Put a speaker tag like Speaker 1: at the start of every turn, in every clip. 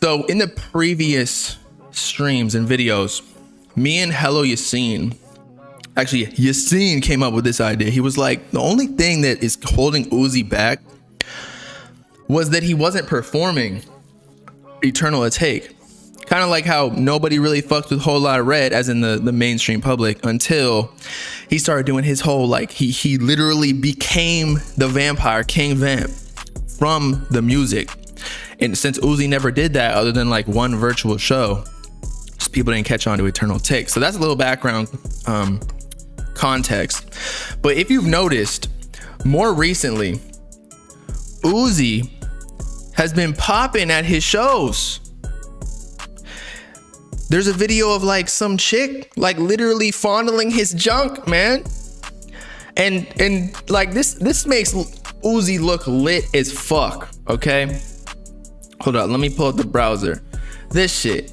Speaker 1: So in the previous streams and videos, me and Hello Yassine, actually Yassine came up with this idea. He was like, the only thing that is holding Uzi back was that he wasn't performing Eternal Take. Kind of like how nobody really fucked with Whole Lotta Red, as in the mainstream public, until he started doing his whole, like, he literally became the vampire, King Vamp, from the music. And since Uzi never did that other than like one virtual show, just people didn't catch on to Eternal Take. So that's a little background context. But if you've noticed, more recently, Uzi has been popping at his shows. There's a video of like some chick like literally fondling his junk, man. And like this makes Uzi look lit as fuck, okay? Hold on, let me pull up the browser. This chick,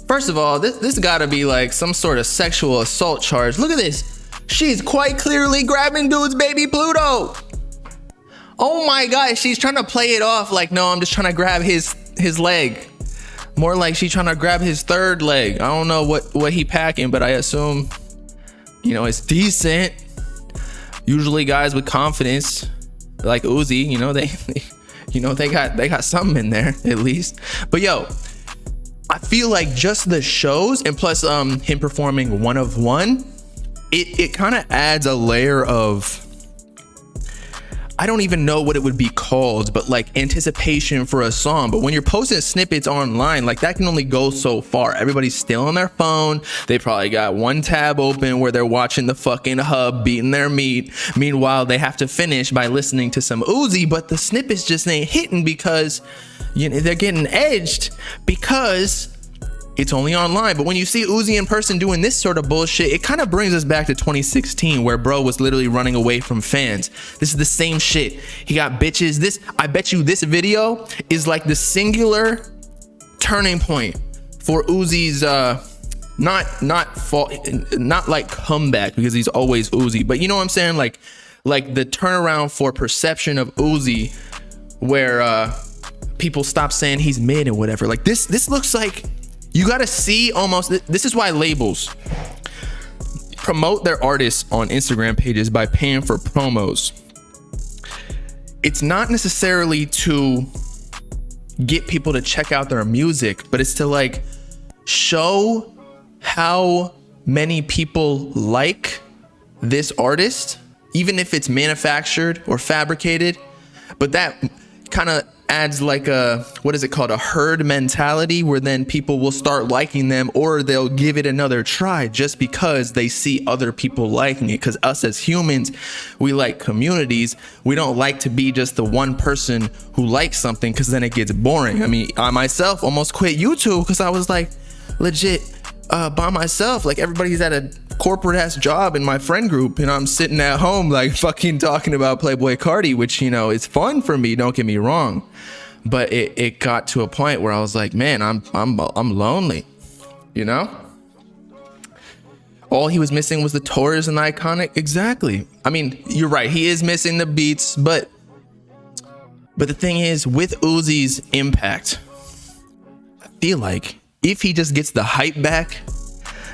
Speaker 1: first of all, this gotta be like some sort of sexual assault charge. Look at this. She's quite clearly grabbing dude's baby Pluto. Oh my God, she's trying to play it off like, no, I'm just trying to grab his leg. More like she's trying to grab his third leg. I don't know what he packing, but I assume, you know, it's decent. Usually guys with confidence like Uzi, you know, they got something in there at least. But yo, I feel like just the shows and plus him performing One of One, it kind of adds a layer of, I don't even know what it would be called, but like anticipation for a song. But when you're posting snippets online, like that can only go so far. Everybody's still on their phone. They probably got one tab open where they're watching the fucking hub beating their meat. Meanwhile, they have to finish by listening to some Uzi, but the snippets just ain't hitting because, you know, they're getting edged because it's only online. But when you see Uzi in person doing this sort of bullshit, it kind of brings us back to 2016 where bro was literally running away from fans. This is the same shit. He got bitches. I bet you this video is like the singular turning point for Uzi's not like comeback, because he's always Uzi, but you know what I'm saying? Like the turnaround for perception of Uzi where people stop saying he's mid and whatever. Like this looks like, you gotta see almost, this is why labels promote their artists on Instagram pages by paying for promos. It's not necessarily to get people to check out their music, but it's to like show how many people like this artist, even if it's manufactured or fabricated. But that kind of adds like a, what is it called, a herd mentality, where then people will start liking them, or they'll give it another try just because they see other people liking it. Because us as humans, we like communities. We don't like to be just the one person who likes something, because then it gets boring. I mean, I myself almost quit YouTube because I was like legit by myself. Like everybody's at a corporate ass job in my friend group, and I'm sitting at home like fucking talking about Playboy Cardi, which, you know, it's fun for me, don't get me wrong, but it got to a point where I was like, man, I'm lonely, you know? All he was missing was the Taurus and the Iconic. Exactly. I mean, you're right, he is missing the beats, but the thing is, with Uzi's impact, I feel like if he just gets the hype back,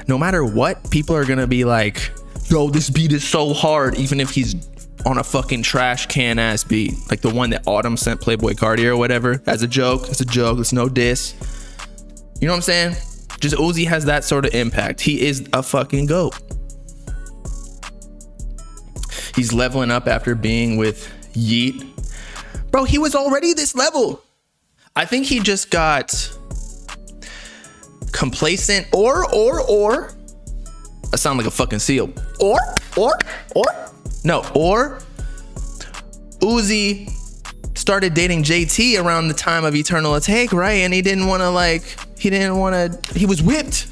Speaker 1: no matter what, people are gonna be like, yo, this beat is so hard, even if he's on a fucking trash can ass beat, like the one that Autumn sent Playboy Cardi or whatever, as a joke. It's a joke, it's no diss. You know what I'm saying? Just Uzi has that sort of impact. He is a fucking GOAT. He's leveling up after being with Yeet. Bro, he was already this level. I think he just got complacent, or I sound like a fucking seal. Or Uzi started dating JT around the time of Eternal Take, right? And he was whipped.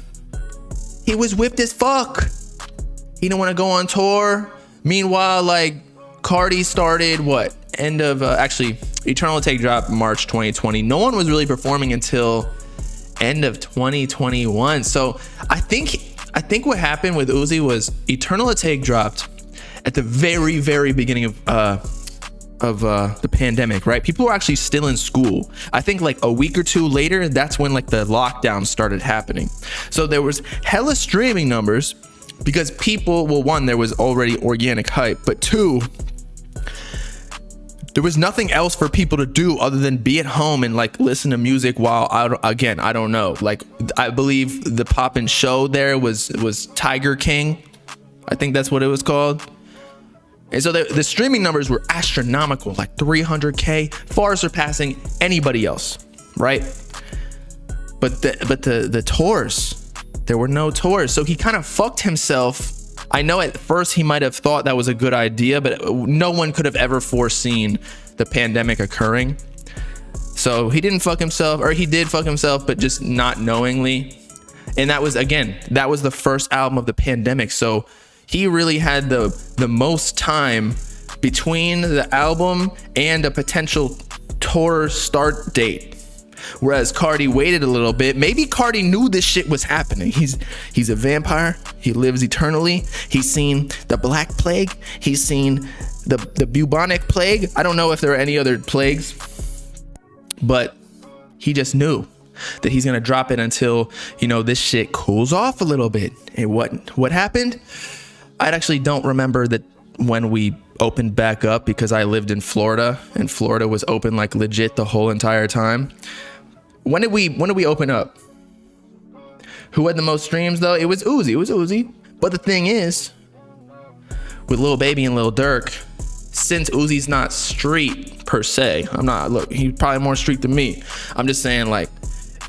Speaker 1: He was whipped as fuck. He didn't want to go on tour. Meanwhile, like, Cardi started what? End of actually, Eternal Take dropped March 2020. No one was really performing until end of 2021. So I think what happened with Uzi was Eternal Take dropped at the very beginning of the pandemic, right? People were actually still in school. I think like a week or two later, that's when like the lockdown started happening. So there was hella streaming numbers because people, well, one, there was already organic hype, but two, there was nothing else for people to do other than be at home and like listen to music while I don't know. Like I believe the poppin' show there was Tiger King. I think that's what it was called. And so the streaming numbers were astronomical, like 300K, far surpassing anybody else, right? But the tours, there were no tours. So he kind of fucked himself. I know at first he might have thought that was a good idea, but no one could have ever foreseen the pandemic occurring. So he didn't fuck himself, or he did fuck himself, but just not knowingly. And that was the first album of the pandemic. So he really had the most time between the album and a potential tour start date. Whereas Cardi waited a little bit. Maybe Cardi knew this shit was happening. He's a vampire. He lives eternally. He's seen the Black Plague. He's seen the bubonic plague. I don't know if there are any other plagues, but he just knew that he's gonna drop it until, you know, this shit cools off a little bit. And what happened? I actually don't remember that when we opened back up, because I lived in Florida and Florida was open like legit the whole entire time. When did we open up? Who had the most streams though? It was Uzi. But the thing is, with Lil Baby and Lil Durk, since Uzi's not street per se, he's probably more street than me. I'm just saying, like,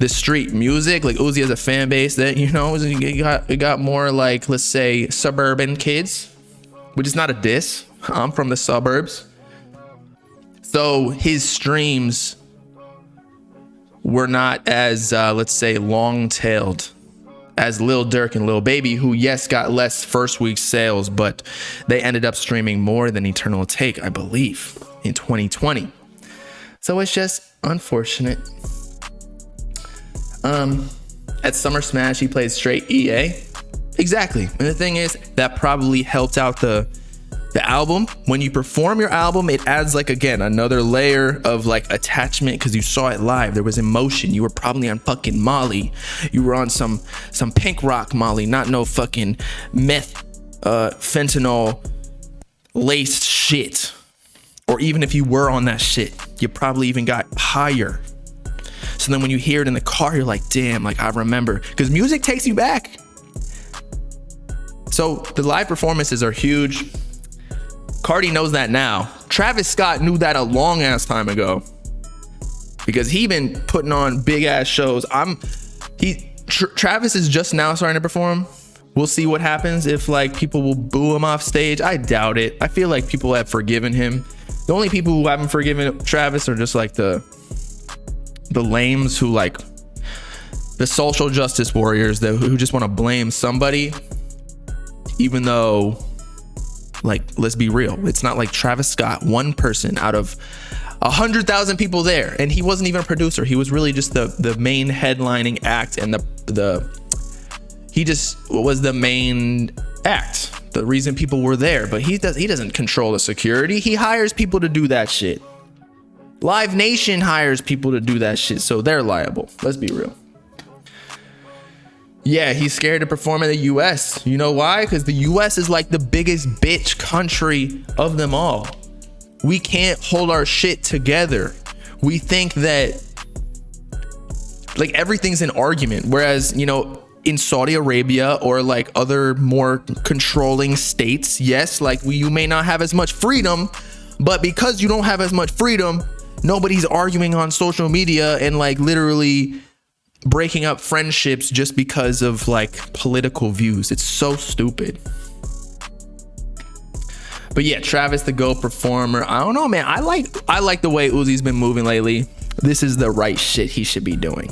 Speaker 1: the street music, like Uzi has a fan base that, you know, it got more like, let's say, suburban kids, which is not a diss. I'm from the suburbs. So his streams were not as, let's say, long-tailed as Lil Durk and Lil Baby, who, yes, got less first week sales, but they ended up streaming more than Eternal Take, I believe, in 2020. So it's just unfortunate. At Summer Smash, he played straight EA. Exactly. And the thing is, that probably helped out the album. When you perform your album, it adds, like, again, another layer of like attachment, because you saw it live. There was emotion. You were probably on fucking Molly. You were on some pink rock Molly, not no fucking meth, fentanyl laced shit. Or even if you were on that shit, you probably even got higher. So then when you hear it in the car, you're like, damn, like I remember, because music takes you back. So the live performances are huge. Cardi knows that now. Travis Scott knew that a long ass time ago, because he been putting on big ass shows. Travis is just now starting to perform. We'll see what happens if like people will boo him off stage. I doubt it. I feel like people have forgiven him. The only people who haven't forgiven Travis are just like the lames who, like, the social justice warriors who just want to blame somebody, even though, like, let's be real, it's not like Travis Scott, one person out of 100,000 people there, and he wasn't even a producer. He was really just the main headlining act, and he just was the main act, the reason people were there. But he doesn't control the security. He hires people to do that shit. Live Nation hires people to do that shit, so they're liable. Let's be real. Yeah, he's scared to perform in the US. You know why? Because the US is like the biggest bitch country of them all. We can't hold our shit together. We think that, like, everything's an argument. Whereas, you know, in Saudi Arabia or like other more controlling states, yes, like you may not have as much freedom, but because you don't have as much freedom, nobody's arguing on social media and like literally breaking up friendships just because of like political views. It's so stupid. But yeah, Travis the GOAT performer. I don't know, man. I like the way Uzi's been moving lately. This is the right shit he should be doing.